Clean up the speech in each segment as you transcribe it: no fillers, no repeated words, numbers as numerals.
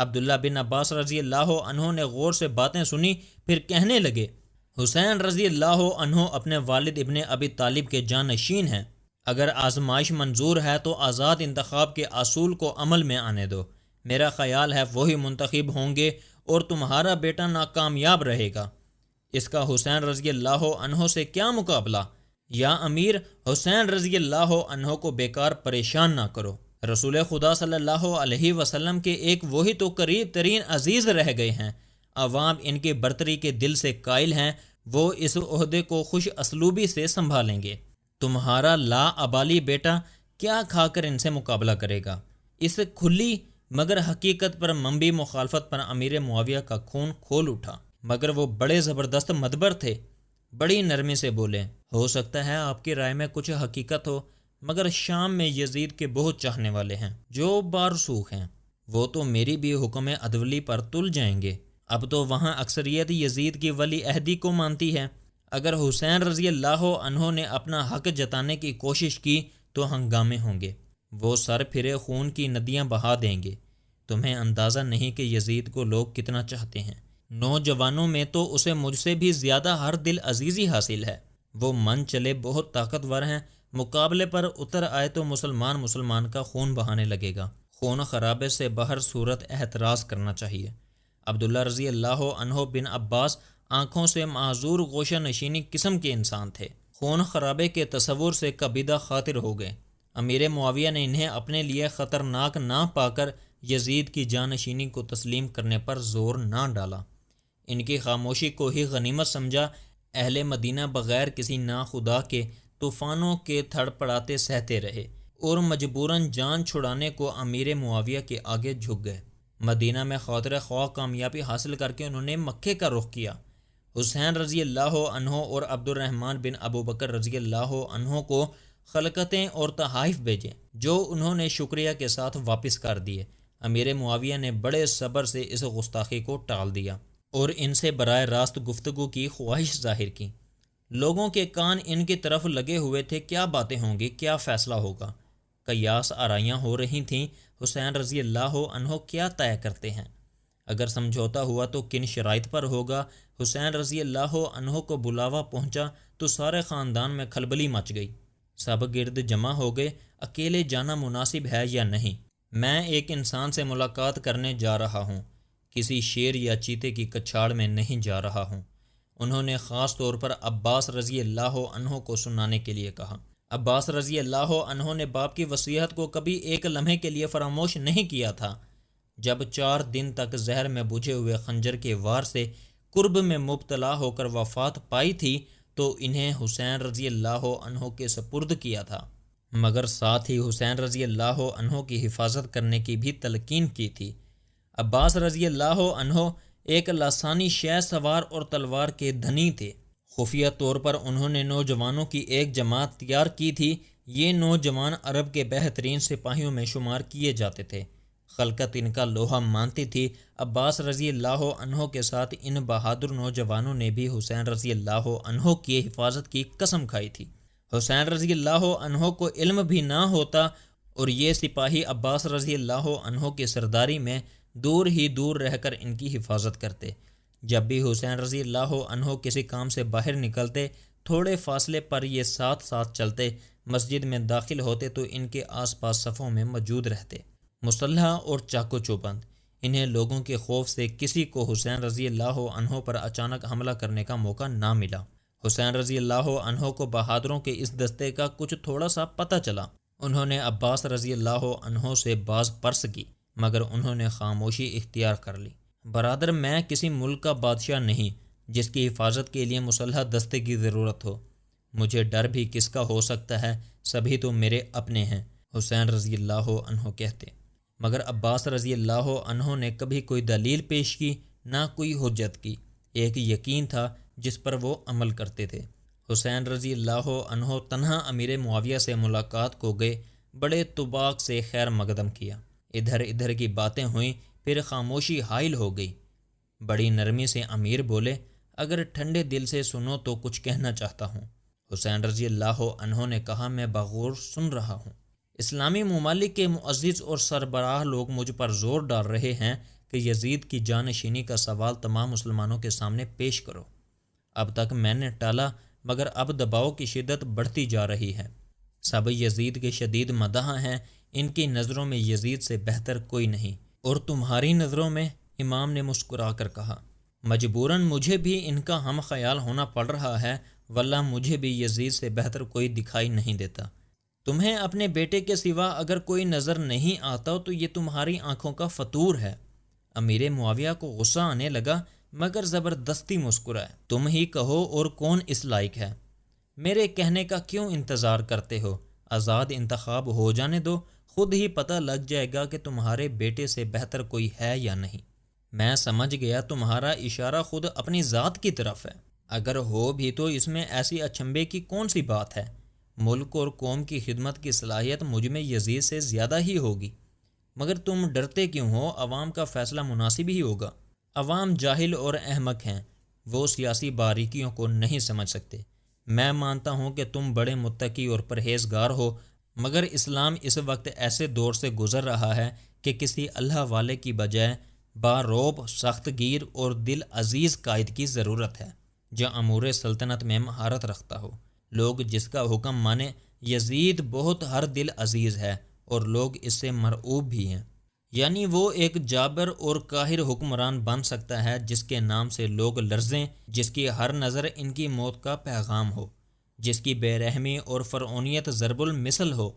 عبداللہ بن عباس رضی اللہ عنہ نے غور سے باتیں سنی، پھر کہنے لگے، حسین رضی اللہ عنہ اپنے والد ابن ابی طالب کے جانشین ہیں، اگر آزمائش منظور ہے تو آزاد انتخاب کے اصول کو عمل میں آنے دو، میرا خیال ہے وہی منتخب ہوں گے اور تمہارا بیٹا ناکامیاب رہے گا۔ اس کا حسین رضی اللہ عنہ سے کیا مقابلہ؟ یا امیر، حسین رضی اللہ عنہ کو بیکار پریشان نہ کرو، رسول خدا صلی اللہ علیہ وسلم کے ایک وہی تو قریب ترین عزیز رہ گئے ہیں، عوام ان کی برتری کے دل سے قائل ہیں، وہ اس عہدے کو خوش اسلوبی سے سنبھالیں گے، تمہارا لا ابالی بیٹا کیا کھا کر ان سے مقابلہ کرے گا؟ اس کھلی مگر حقیقت پر منبی مخالفت پر امیر معاویہ کا خون کھول اٹھا، مگر وہ بڑے زبردست مدبر تھے، بڑی نرمی سے بولے، ہو سکتا ہے آپ کی رائے میں کچھ حقیقت ہو، مگر شام میں یزید کے بہت چاہنے والے ہیں جو بارسوخ ہیں، وہ تو میری بھی حکم عدولی پر تل جائیں گے، اب تو وہاں اکثریت یزید کی ولی عہدی کو مانتی ہے، اگر حسین رضی اللہ عنہ نے اپنا حق جتانے کی کوشش کی تو ہنگامے ہوں گے، وہ سر پھرے خون کی ندیاں بہا دیں گے، تمہیں اندازہ نہیں کہ یزید کو لوگ کتنا چاہتے ہیں، نوجوانوں میں تو اسے مجھ سے بھی زیادہ ہر دل عزیزی حاصل ہے، وہ من چلے بہت طاقتور ہیں، مقابلے پر اتر آئے تو مسلمان کا خون بہانے لگے گا، خون خرابے سے بہر صورت احتراز کرنا چاہیے۔ عبداللہ رضی اللہ عنہ بن عباس آنکھوں سے معذور گوشہ نشینی قسم کے انسان تھے، خون خرابے کے تصور سے کبیدہ خاطر ہو گئے، امیر معاویہ نے انہیں اپنے لیے خطرناک نہ پا کر یزید کی جانشینی کو تسلیم کرنے پر زور نہ ڈالا، ان کی خاموشی کو ہی غنیمت سمجھا، اہل مدینہ بغیر کسی ناخدا کے طوفانوں کے تھڑ پڑاتے سہتے رہے اور مجبوراً جان چھڑانے کو امیر معاویہ کے آگے جھک گئے، مدینہ میں خاطر خواہ کامیابی حاصل کر کے انہوں نے مکے کا رخ کیا، حسین رضی اللہ عنہ اور عبد الرحمن بن ابو بکر رضی اللہ عنہ کو خلقتیں اور تحائف بھیجے جو انہوں نے شکریہ کے ساتھ واپس کر دیے، امیر معاویہ نے بڑے صبر سے اس گستاخی کو ٹال دیا اور ان سے براہ راست گفتگو کی خواہش ظاہر کی، لوگوں کے کان ان کی طرف لگے ہوئے تھے، کیا باتیں ہوں گی، کیا فیصلہ ہوگا، قیاس آرائیاں ہو رہی تھیں، حسین رضی اللہ عنہ کیا طے کرتے ہیں، اگر سمجھوتا ہوا تو کن شرائط پر ہوگا، حسین رضی اللہ عنہ کو بلاوا پہنچا تو سارے خاندان میں کھلبلی مچ گئی، سب گرد جمع ہو گئے، اکیلے جانا مناسب ہے یا نہیں، میں ایک انسان سے ملاقات کرنے جا رہا ہوں، کسی شیر یا چیتے کی کچھاڑ میں نہیں جا رہا ہوں، انہوں نے خاص طور پر عباس رضی اللہ عنہ کو سنانے کے لیے کہا، عباس رضی اللہ عنہ نے باپ کی وصیت کو کبھی ایک لمحے کے لیے فراموش نہیں کیا تھا، جب 4 دن تک زہر میں بجھے ہوئے خنجر کے وار سے قرب میں مبتلا ہو کر وفات پائی تھی تو انہیں حسین رضی اللہ عنہ کے سپرد کیا تھا، مگر ساتھ ہی حسین رضی اللہ عنہ کی حفاظت کرنے کی بھی تلقین کی تھی، عباس رضی اللہ عنہ ایک لسانی شہ سوار اور تلوار کے دھنی تھے، خفیہ طور پر انہوں نے نوجوانوں کی ایک جماعت تیار کی تھی، یہ نوجوان عرب کے بہترین سپاہیوں میں شمار کیے جاتے تھے، خلقت ان کا لوہا مانتی تھی، عباس رضی اللہ عنہ کے ساتھ ان بہادر نوجوانوں نے بھی حسین رضی اللہ عنہ کی حفاظت کی قسم کھائی تھی، حسین رضی اللہ عنہ کو علم بھی نہ ہوتا اور یہ سپاہی عباس رضی اللہ عنہ کی سرداری میں دور ہی دور رہ کر ان کی حفاظت کرتے، جب بھی حسین رضی اللہ عنہ کسی کام سے باہر نکلتے تھوڑے فاصلے پر یہ ساتھ ساتھ چلتے، مسجد میں داخل ہوتے تو ان کے آس پاس صفوں میں موجود رہتے، مسلح اور چاقو چوبند، انہیں لوگوں کے خوف سے کسی کو حسین رضی اللہ عنہ پر اچانک حملہ کرنے کا موقع نہ ملا، حسین رضی اللہ عنہ کو بہادروں کے اس دستے کا کچھ تھوڑا سا پتہ چلا، انہوں نے عباس رضی اللہ عنہ سے باز پرس کی، مگر انہوں نے خاموشی اختیار کر لی، برادر میں کسی ملک کا بادشاہ نہیں جس کی حفاظت کے لیے مسلح دستے کی ضرورت ہو، مجھے ڈر بھی کس کا ہو سکتا ہے، سبھی تو میرے اپنے ہیں، حسین رضی اللہ عنہ کہتے، مگر عباس رضی اللہ عنہ نے کبھی کوئی دلیل پیش کی نہ کوئی حجت کی، ایک یقین تھا جس پر وہ عمل کرتے تھے، حسین رضی اللہ عنہ تنہا امیر معاویہ سے ملاقات کو گئے، بڑے طباق سے خیر مقدم کیا، ادھر ادھر کی باتیں ہوئیں، پھر خاموشی حائل ہو گئی، بڑی نرمی سے امیر بولے، اگر ٹھنڈے دل سے سنو تو کچھ کہنا چاہتا ہوں، حسین رضی اللہ عنہ نے کہا، میں بغور سن رہا ہوں، اسلامی ممالک کے معزز اور سربراہ لوگ مجھ پر زور ڈال رہے ہیں کہ یزید کی جانشینی کا سوال تمام مسلمانوں کے سامنے پیش کرو۔ اب تک میں نے ٹالا مگر اب دباؤ کی شدت بڑھتی جا رہی ہے۔ سب یزید کے شدید مداح ہیں، ان کی نظروں میں یزید سے بہتر کوئی نہیں، اور تمہاری نظروں میں؟ امام نے مسکرا کر کہا، مجبوراً مجھے بھی ان کا ہم خیال ہونا پڑ رہا ہے، واللہ مجھے بھی یزید سے بہتر کوئی دکھائی نہیں دیتا۔ تمہیں اپنے بیٹے کے سوا اگر کوئی نظر نہیں آتا تو یہ تمہاری آنکھوں کا فطور ہے۔ امیر معاویہ کو غصہ آنے لگا مگر زبردستی مسکرائے۔ تم ہی کہو اور کون اس لائق ہے؟ میرے کہنے کا کیوں انتظار کرتے ہو؟ آزاد انتخاب ہو جانے دو، خود ہی پتہ لگ جائے گا کہ تمہارے بیٹے سے بہتر کوئی ہے یا نہیں۔ میں سمجھ گیا تمہارا اشارہ خود اپنی ذات کی طرف ہے، اگر ہو بھی تو اس میں ایسی اچنبھے کی کون سی بات ہے؟ ملک اور قوم کی خدمت کی صلاحیت مجھ میں یزید سے زیادہ ہی ہوگی، مگر تم ڈرتے کیوں ہو؟ عوام کا فیصلہ مناسب ہی ہوگا۔ عوام جاہل اور احمق ہیں، وہ سیاسی باریکیوں کو نہیں سمجھ سکتے۔ میں مانتا ہوں کہ تم بڑے متقی اور پرہیزگار ہو، مگر اسلام اس وقت ایسے دور سے گزر رہا ہے کہ کسی اللہ والے کی بجائے باروب، سخت گیر اور دل عزیز قائد کی ضرورت ہے، جو امور سلطنت میں مہارت رکھتا ہو، لوگ جس کا حکم مانے۔ یزید بہت ہر دل عزیز ہے اور لوگ اس سے مرعوب بھی ہیں، یعنی وہ ایک جابر اور قاہر حکمران بن سکتا ہے جس کے نام سے لوگ لرزیں، جس کی ہر نظر ان کی موت کا پیغام ہو، جس کی بے رحمی اور فرعونیت ضرب المثل ہو۔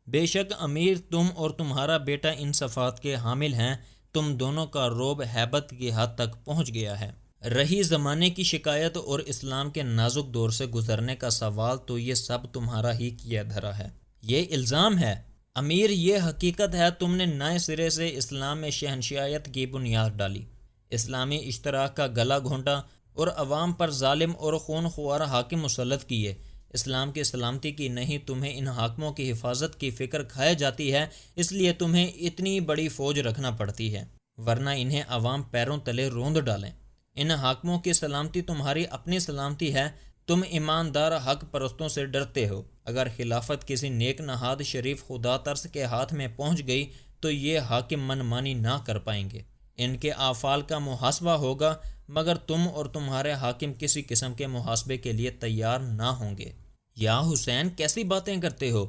بے شک امیر تم اور تمہارا بیٹا ان صفات کے حامل ہیں، تم دونوں کا رعب ہیبت کی حد تک پہنچ گیا ہے۔ رہی زمانے کی شکایت اور اسلام کے نازک دور سے گزرنے کا سوال، تو یہ سب تمہارا ہی کیا دھرا ہے، یہ الزام ہے۔ امیر، یہ حقیقت ہے تم نے نئے سرے سے اسلام میں شہنشائیت کی بنیاد ڈالی، اسلامی اشتراک کا گلا گھونٹا اور عوام پر ظالم اور خون خوار حاکم مسلط کیے۔ اسلام کی سلامتی کی نہیں، تمہیں ان حاکموں کی حفاظت کی فکر کھائے جاتی ہے، اس لیے تمہیں اتنی بڑی فوج رکھنا پڑتی ہے، ورنہ انہیں عوام پیروں تلے روند ڈالیں۔ ان حاکموں کی سلامتی تمہاری اپنی سلامتی ہے، تم ایماندار حق پرستوں سے ڈرتے ہو۔ اگر خلافت کسی نیک نہاد شریف خدا ترس کے ہاتھ میں پہنچ گئی تو یہ حاکم من مانی نہ کر پائیں گے، ان کے اعفال کا محاسبہ ہوگا، مگر تم اور تمہارے حاکم کسی قسم کے محاسبے کے لیے تیار نہ ہوں گے۔ یا حسین، کیسی باتیں کرتے ہو؟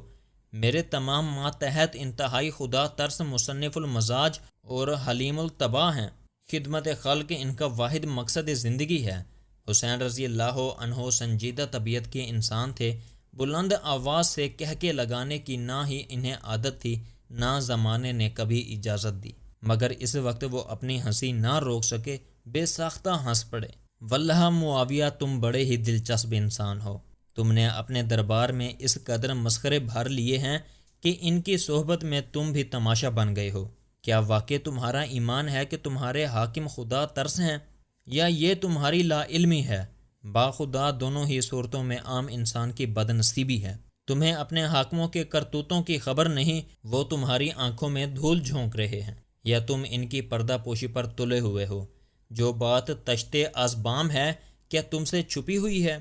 میرے تمام ماتحت انتہائی خدا ترس، مصنف المزاج اور حلیم الطبع ہیں، خدمت خلق ان کا واحد مقصد زندگی ہے۔ حسین رضی اللہ عنہ سنجیدہ طبیعت کے انسان تھے، بلند آواز سے کہکے لگانے کی نہ ہی انہیں عادت تھی نہ زمانے نے کبھی اجازت دی، مگر اس وقت وہ اپنی ہنسی نہ روک سکے، بے ساختہ ہنس پڑے۔ واللہ معاویہ، تم بڑے ہی دلچسپ انسان ہو، تم نے اپنے دربار میں اس قدر مسخرے بھر لیے ہیں کہ ان کی صحبت میں تم بھی تماشا بن گئے ہو۔ کیا واقع تمہارا ایمان ہے کہ تمہارے حاکم خدا ترس ہیں، یا یہ تمہاری لا علمی ہے؟ باخدا دونوں ہی صورتوں میں عام انسان کی بد نصیبی ہے۔ تمہیں اپنے حاکموں کے کرتوتوں کی خبر نہیں، وہ تمہاری آنکھوں میں دھول جھونک رہے ہیں، یا تم ان کی پردہ پوشی پر تلے ہوئے ہو۔ جو بات تشتے ازبام ہے، کیا تم سے چھپی ہوئی ہے؟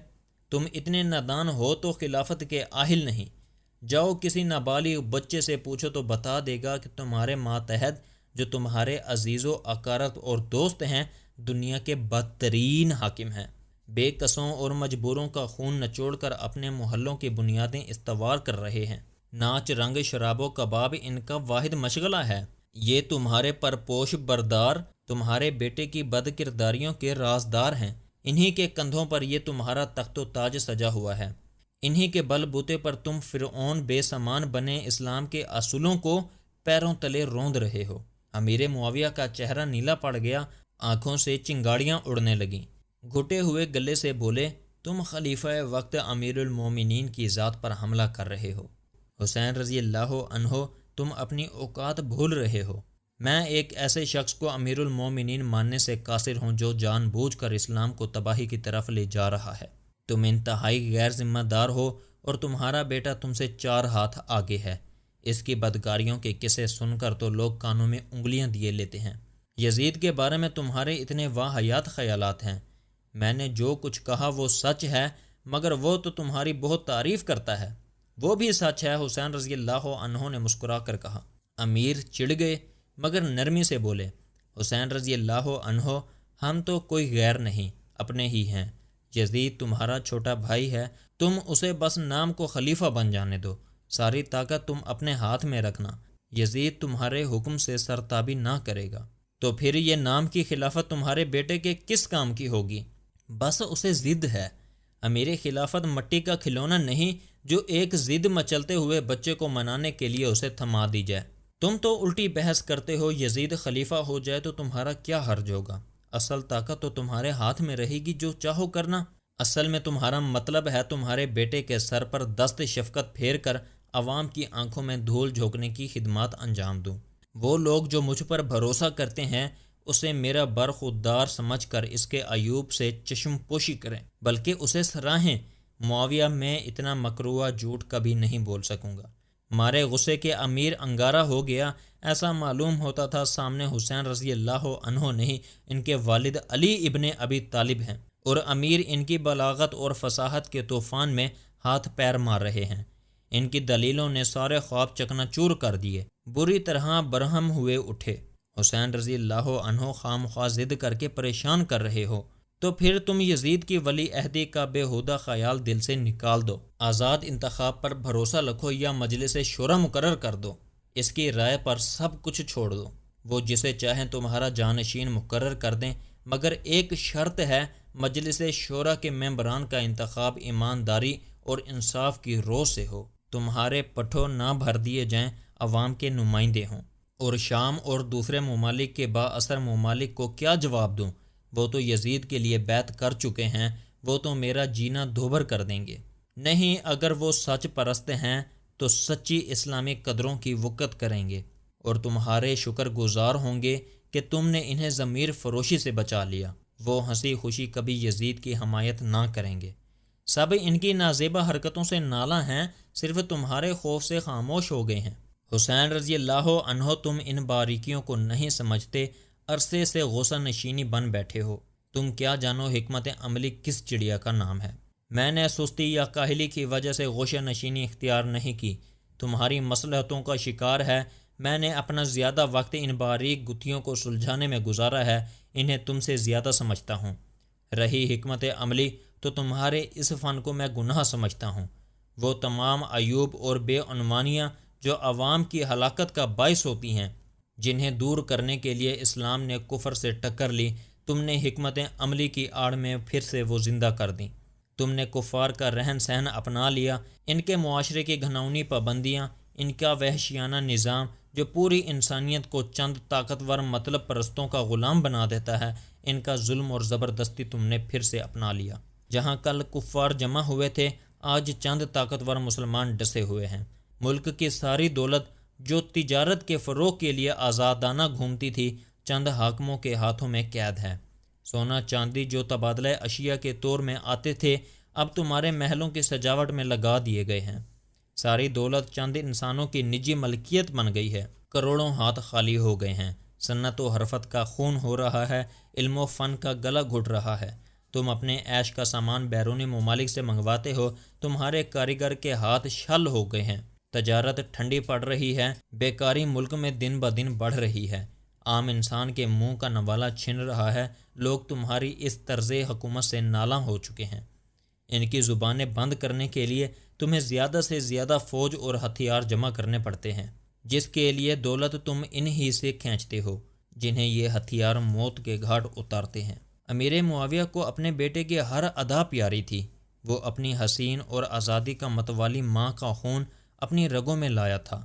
تم اتنے نادان ہو تو خلافت کے اہل نہیں۔ جاؤ کسی نابالغ بچے سے پوچھو تو بتا دے گا کہ تمہارے ماتحت جو تمہارے عزیز و اقارت اور دوست ہیں، دنیا کے بدترین حاکم ہیں، بے کسوں اور مجبوروں کا خون نچوڑ کر اپنے محلوں کی بنیادیں استوار کر رہے ہیں۔ ناچ، رنگ، شراب و کباب ان کا واحد مشغلہ ہے۔ یہ تمہارے پرپوش بردار، تمہارے بیٹے کی بد کرداریوں کے رازدار ہیں، انہی کے کندھوں پر یہ تمہارا تخت و تاج سجا ہوا ہے، انہی کے بل بوتے پر تم فرعون بے سامان بنے اسلام کے اصولوں کو پیروں تلے روند رہے ہو۔ امیر معاویہ کا چہرہ نیلا پڑ گیا، آنکھوں سے چنگاڑیاں اڑنے لگیں، گھٹے ہوئے گلے سے بولے، تم خلیفہ وقت امیر المومنین کی ذات پر حملہ کر رہے ہو۔ حسین رضی اللہ عنہ، تم اپنی اوقات بھول رہے ہو۔ میں ایک ایسے شخص کو امیر المومنین ماننے سے قاصر ہوں جو جان بوجھ کر اسلام کو تباہی کی طرف لے جا رہا ہے۔ تم انتہائی غیر ذمہ دار ہو اور تمہارا بیٹا تم سے 4 ہاتھ آگے ہے۔ اس کی بدکاریوں کے قصے سن کر تو لوگ کانوں میں انگلیاں دیے لیتے ہیں۔ یزید کے بارے میں تمہارے اتنے واہیات خیالات ہیں۔ میں نے جو کچھ کہا وہ سچ ہے، مگر وہ تو تمہاری بہت تعریف کرتا ہے۔ وہ بھی سچ ہے، حسین رضی اللہ عنہ نے مسکرا کر کہا۔ امیر چڑ گئے مگر نرمی سے بولے، حسین رضی اللہ عنہ: ہم تو کوئی غیر نہیں، اپنے ہی ہیں۔ یزید تمہارا چھوٹا بھائی ہے، تم اسے بس نام کو خلیفہ بن جانے دو، ساری طاقت تم اپنے ہاتھ میں رکھنا، یزید تمہارے حکم سے سرتابی نہ کرے گا، تو پھر یہ نام کی خلافت تمہارے بیٹے کے کس کام کی ہوگی؟ بس اسے ضد ہے، امیر خلافت مٹی کا کھلونا نہیں جو ایک ضد مچلتے ہوئے بچے کو منانے کے لیے اسے تھما دی جائے۔ تم تو الٹی بحث کرتے ہو، یزید خلیفہ ہو جائے تو تمہارا کیا حرج ہوگا؟ اصل طاقت تو تمہارے ہاتھ میں رہے گی، جو چاہو کرنا۔ اصل میں تمہارا مطلب ہے تمہارے بیٹے کے سر پر دست شفقت پھیر کر عوام کی آنکھوں میں دھول جھونکنے کی خدمات انجام دوں۔ وہ لوگ جو مجھ پر بھروسہ کرتے ہیں اسے میرا برخودار سمجھ کر اس کے عیوب سے چشم پوشی کریں، بلکہ اسے سراہیں۔ معاویہ، میں اتنا مکروہ جھوٹ کبھی نہیں بول سکوں گا۔ مارے غصے کے امیر انگارہ ہو گیا۔ ایسا معلوم ہوتا تھا سامنے حسین رضی اللہ عنہ نہیں، ان کے والد علی ابن ابی طالب ہیں، اور امیر ان کی بلاغت اور فصاحت کے طوفان میں ہاتھ پیر مار رہے ہیں۔ ان کی دلیلوں نے سارے خواب چکنا چور کر دیے، بری طرح برہم ہوئے اٹھے۔ حسین رضی اللہ عنہ خام خواہ ضد کر کے پریشان کر رہے ہو، تو پھر تم یزید کی ولی عہدی کا بےہودہ خیال دل سے نکال دو، آزاد انتخاب پر بھروسہ رکھو یا مجلس شورا مقرر کر دو، اس کی رائے پر سب کچھ چھوڑ دو، وہ جسے چاہیں تمہارا جانشین مقرر کر دیں، مگر ایک شرط ہے، مجلس شورا کے ممبران کا انتخاب ایمانداری اور انصاف کی رو سے ہو، تمہارے پٹھوں نہ بھر دیے جائیں، عوام کے نمائندے ہوں۔ اور شام اور دوسرے ممالک کے با اثر ممالک کو کیا جواب دوں؟ وہ تو یزید کے لیے بیعت کر چکے ہیں، وہ تو میرا جینا دوبھر کر دیں گے۔ نہیں، اگر وہ سچ پرست ہیں تو سچی اسلامی قدروں کی وقت کریں گے، اور تمہارے شکر گزار ہوں گے کہ تم نے انہیں ضمیر فروشی سے بچا لیا۔ وہ ہنسی خوشی کبھی یزید کی حمایت نہ کریں گے۔ سب ان کی نازیبہ حرکتوں سے نالاں ہیں، صرف تمہارے خوف سے خاموش ہو گئے ہیں۔ حسین رضی اللہ عنہ، تم ان باریکیوں کو نہیں سمجھتے، عرصے سے غوثہ نشینی بن بیٹھے ہو، تم کیا جانو حکمت عملی کس چڑیا کا نام ہے۔ میں نے سستی یا کاہلی کی وجہ سے غوثہ نشینی اختیار نہیں کی، تمہاری مصلحتوں کا شکار ہے، میں نے اپنا زیادہ وقت ان باریک گتھیوں کو سلجھانے میں گزارا ہے، انہیں تم سے زیادہ سمجھتا ہوں۔ رہی حکمت عملی تو تمہارے اس فن کو میں گناہ سمجھتا ہوں۔ وہ تمام عیوب اور بے عنوانیاں جو عوام کی ہلاکت کا باعث ہوتی ہیں، جنہیں دور کرنے کے لیے اسلام نے کفر سے ٹکر لی، تم نے حکمت عملی کی آڑ میں پھر سے وہ زندہ کر دیں۔ تم نے کفار کا رہن سہن اپنا لیا، ان کے معاشرے کی گھناؤنی پابندیاں، ان کا وحشیانہ نظام جو پوری انسانیت کو چند طاقتور مطلب پرستوں کا غلام بنا دیتا ہے، ان کا ظلم اور زبردستی تم نے پھر سے اپنا لیا۔ جہاں کل کفار جمع ہوئے تھے، آج چند طاقتور مسلمان ڈسے ہوئے ہیں۔ ملک کی ساری دولت جو تجارت کے فروغ کے لیے آزادانہ گھومتی تھی، چند حاکموں کے ہاتھوں میں قید ہے۔ سونا چاندی جو تبادلہ اشیاء کے طور میں آتے تھے، اب تمہارے محلوں کی سجاوٹ میں لگا دیے گئے ہیں۔ ساری دولت چند انسانوں کی نجی ملکیت بن گئی ہے، کروڑوں ہاتھ خالی ہو گئے ہیں، صنعت و حرفت کا خون ہو رہا ہے، علم و فن کا گلا گھٹ رہا ہے۔ تم اپنے عیش کا سامان بیرونی ممالک سے منگواتے ہو، تمہارے کاریگر کے ہاتھ شل ہو گئے ہیں، تجارت ٹھنڈی پڑ رہی ہے، بیکاری ملک میں دن بدن بڑھ رہی ہے، عام انسان کے منہ کا نوالا چھن رہا ہے، لوگ تمہاری اس طرز حکومت سے نالاں ہو چکے ہیں۔ ان کی زبانیں بند کرنے کے لیے تمہیں زیادہ سے زیادہ فوج اور ہتھیار جمع کرنے پڑتے ہیں، جس کے لیے دولت تم ان ہی سے کھینچتے ہو، جنہیں یہ ہتھیار موت کے گھاٹ اتارتے ہیں۔ امیر معاویہ کو اپنے بیٹے کی ہر ادا پیاری تھی، وہ اپنی حسین اور آزادی کا متوالی ماں کا خون اپنی رگوں میں لایا تھا،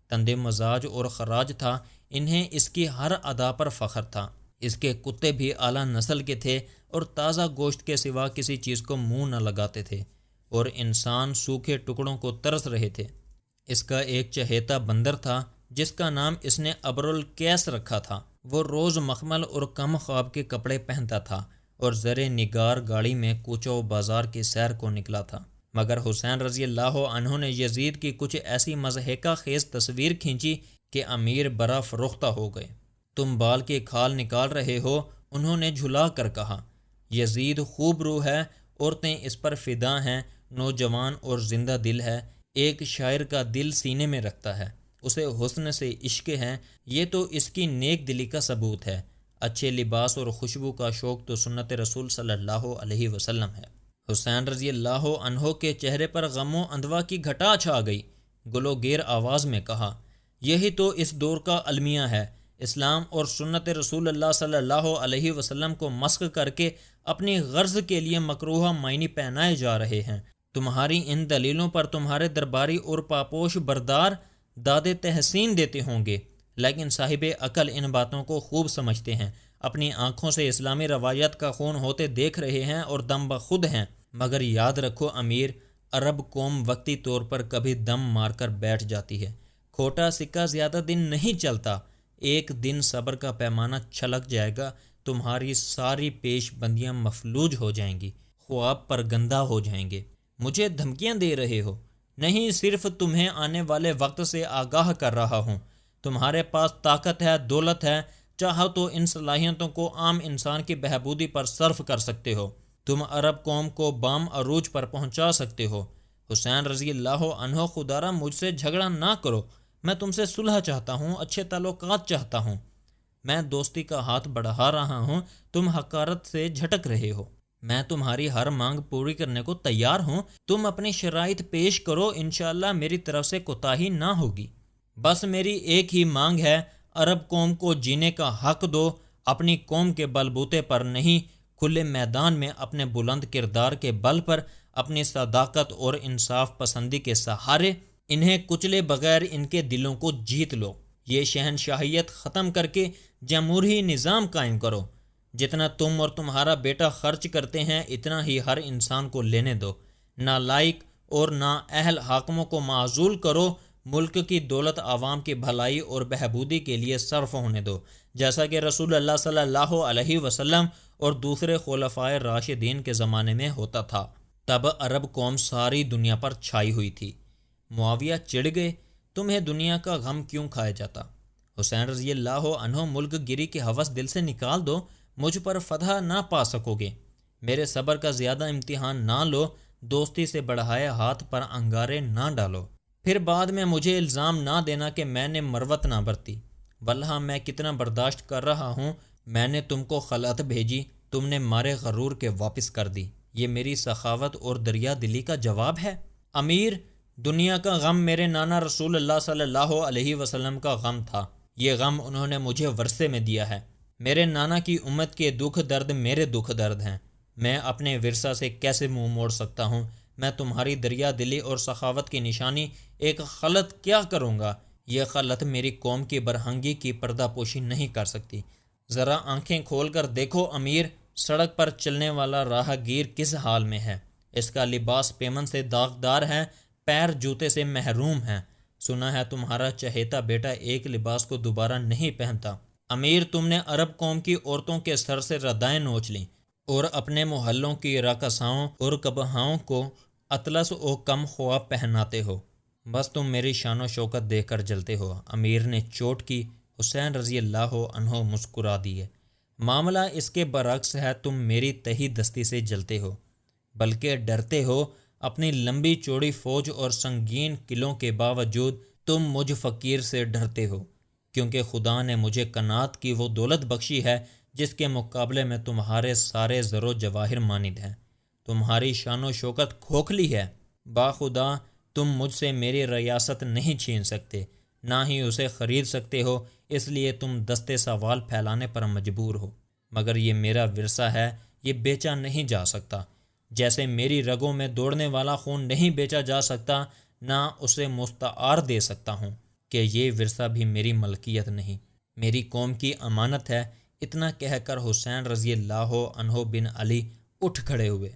تند مزاج اور خراج تھا، انہیں اس کی ہر ادا پر فخر تھا۔ اس کے کتے بھی اعلیٰ نسل کے تھے اور تازہ گوشت کے سوا کسی چیز کو منہ نہ لگاتے تھے، اور انسان سوکھے ٹکڑوں کو ترس رہے تھے۔ اس کا ایک چہیتا بندر تھا جس کا نام اس نے ابرالکیس رکھا تھا، وہ روز مخمل اور کم خواب کے کپڑے پہنتا تھا اور زر نگار گاڑی میں کوچہ و بازار کی سیر کو نکلا تھا، مگر حسین رضی اللہ عنہ نے یزید کی کچھ ایسی مضحکہ خیز تصویر کھینچی کہ امیر برا فروختہ ہو گئے۔ تم بال کی کھال نکال رہے ہو، انہوں نے جھلا کر کہا۔ یزید خوب روح ہے، عورتیں اس پر فدا ہیں، نوجوان اور زندہ دل ہے، ایک شاعر کا دل سینے میں رکھتا ہے، اسے حسن سے عشق ہے، یہ تو اس کی نیک دلی کا ثبوت ہے، اچھے لباس اور خوشبو کا شوق تو سنت رسول صلی اللہ علیہ وسلم ہے۔ حسین رضی اللہ عنہ کے چہرے پر غم و اندوا کی گھٹا چھا گئی۔ گلو گیر آواز میں کہا، یہی تو اس دور کا المیہ ہے۔ اسلام اور سنت رسول اللہ صلی اللہ علیہ وسلم کو مسخ کر کے اپنی غرض کے لیے مکروہ معنی پہنائے جا رہے ہیں۔ تمہاری ان دلیلوں پر تمہارے درباری اور پاپوش بردار داد تحسین دیتے ہوں گے، لیکن صاحب عقل ان باتوں کو خوب سمجھتے ہیں، اپنی آنکھوں سے اسلامی روایت کا خون ہوتے دیکھ رہے ہیں اور دم بخود ہیں۔ مگر یاد رکھو امیر، عرب قوم وقتی طور پر کبھی دم مار کر بیٹھ جاتی ہے۔ کھوٹا سکہ زیادہ دن نہیں چلتا، ایک دن صبر کا پیمانہ چھلک جائے گا، تمہاری ساری پیش بندیاں مفلوج ہو جائیں گی، خواب پر گندہ ہو جائیں گے۔ مجھے دھمکیاں دے رہے ہو؟ نہیں، صرف تمہیں آنے والے وقت سے آگاہ کر رہا ہوں۔ تمہارے پاس طاقت ہے، دولت ہے، چاہو تو ان صلاحیتوں کو عام انسان کی بہبودی پر صرف کر سکتے ہو۔ تم عرب قوم کو بام عروج پر پہنچا سکتے ہو۔ حسین رضی اللہ عنہ، خدارا مجھ سے جھگڑا نہ کرو، میں تم سے صلح چاہتا ہوں، اچھے تعلقات چاہتا ہوں۔ میں دوستی کا ہاتھ بڑھا رہا ہوں، تم حقارت سے جھٹک رہے ہو۔ میں تمہاری ہر مانگ پوری کرنے کو تیار ہوں، تم اپنی شرائط پیش کرو، انشاءاللہ میری طرف سے کوتاہی نہ ہوگی۔ بس میری ایک ہی مانگ ہے، عرب قوم کو جینے کا حق دو، اپنی قوم کے بلبوتے پر نہیں، کھلے میدان میں اپنے بلند کردار کے بل پر، اپنی صداقت اور انصاف پسندی کے سہارے انہیں کچلے بغیر ان کے دلوں کو جیت لو۔ یہ شہنشاہیت ختم کر کے جمہوری نظام قائم کرو۔ جتنا تم اور تمہارا بیٹا خرچ کرتے ہیں اتنا ہی ہر انسان کو لینے دو۔ نالائق اور نااہل حاکموں کو معزول کرو، ملک کی دولت عوام کی بھلائی اور بہبودی کے لیے صرف ہونے دو، جیسا کہ رسول اللہ صلی اللہ علیہ وسلم اور دوسرے خلفائے راشدین کے زمانے میں ہوتا تھا۔ تب عرب قوم ساری دنیا پر چھائی ہوئی تھی۔ معاویہ چڑ گئے، تمہیں دنیا کا غم کیوں کھایا جاتا؟ حسین رضی اللہ عنہ، ملک گیری کی ہوس دل سے نکال دو، مجھ پر فتح نہ پا سکو گے۔ میرے صبر کا زیادہ امتحان نہ لو، دوستی سے بڑھائے ہاتھ پر انگارے نہ ڈالو، پھر بعد میں مجھے الزام نہ دینا کہ میں نے مروت نہ برتی۔ واللہ میں کتنا برداشت کر رہا ہوں، میں نے تم کو خلعت بھیجی، تم نے مارے غرور کے واپس کر دی، یہ میری سخاوت اور دریا دلی کا جواب ہے؟ امیر، دنیا کا غم میرے نانا رسول اللہ صلی اللہ علیہ وسلم کا غم تھا، یہ غم انہوں نے مجھے ورثے میں دیا ہے۔ میرے نانا کی امت کے دکھ درد میرے دکھ درد ہیں، میں اپنے ورثہ سے کیسے منہ موڑ سکتا ہوں؟ میں تمہاری دریا دلی اور سخاوت کی نشانی ایک خلعت کیا کروں گا؟ یہ خلعت میری قوم کی برہنگی کی پردہ پوشی نہیں کر سکتی۔ ذرا آنکھیں کھول کر دیکھو امیر، سڑک پر چلنے والا راہ گیر کس حال میں ہے؟ اس کا لباس پیمن سے داغدار ہے، پیر جوتے سے محروم ہیں۔ سنا ہے تمہارا چہیتا بیٹا ایک لباس کو دوبارہ نہیں پہنتا۔ امیر، تم نے عرب قوم کی عورتوں کے سر سے ردائیں نوچ لیں اور اپنے محلوں کی رقصاؤں اور کبہاؤں کو اطلس و کم خواب پہناتے ہو، بس تم میری شان و شوکت دیکھ کر جلتے ہو۔ امیر نے چوٹ کی۔ حسین رضی اللہ عنہ مسکرا دیے۔ معاملہ اس کے برعکس ہے، تم میری تہی دستی سے جلتے ہو، بلکہ ڈرتے ہو۔ اپنی لمبی چوڑی فوج اور سنگین قلعوں کے باوجود تم مجھ فقیر سے ڈرتے ہو، کیونکہ خدا نے مجھے قناعت کی وہ دولت بخشی ہے جس کے مقابلے میں تمہارے سارے زر و جواہر مانند ہیں۔ تمہاری شان و شوکت کھوکھلی ہے، باخدا تم مجھ سے میری ریاست نہیں چھین سکتے، نہ ہی اسے خرید سکتے ہو، اس لیے تم دستے سوال پھیلانے پر مجبور ہو۔ مگر یہ میرا ورثہ ہے، یہ بیچا نہیں جا سکتا۔ جیسے میری رگوں میں دوڑنے والا خون نہیں بیچا جا سکتا، نہ اسے مستعار دے سکتا ہوں، کہ یہ ورثہ بھی میری ملکیت نہیں، میری قوم کی امانت ہے۔ اتنا کہہ کر حسین رضی اللہ عنہ بن علی اٹھ کھڑے ہوئے۔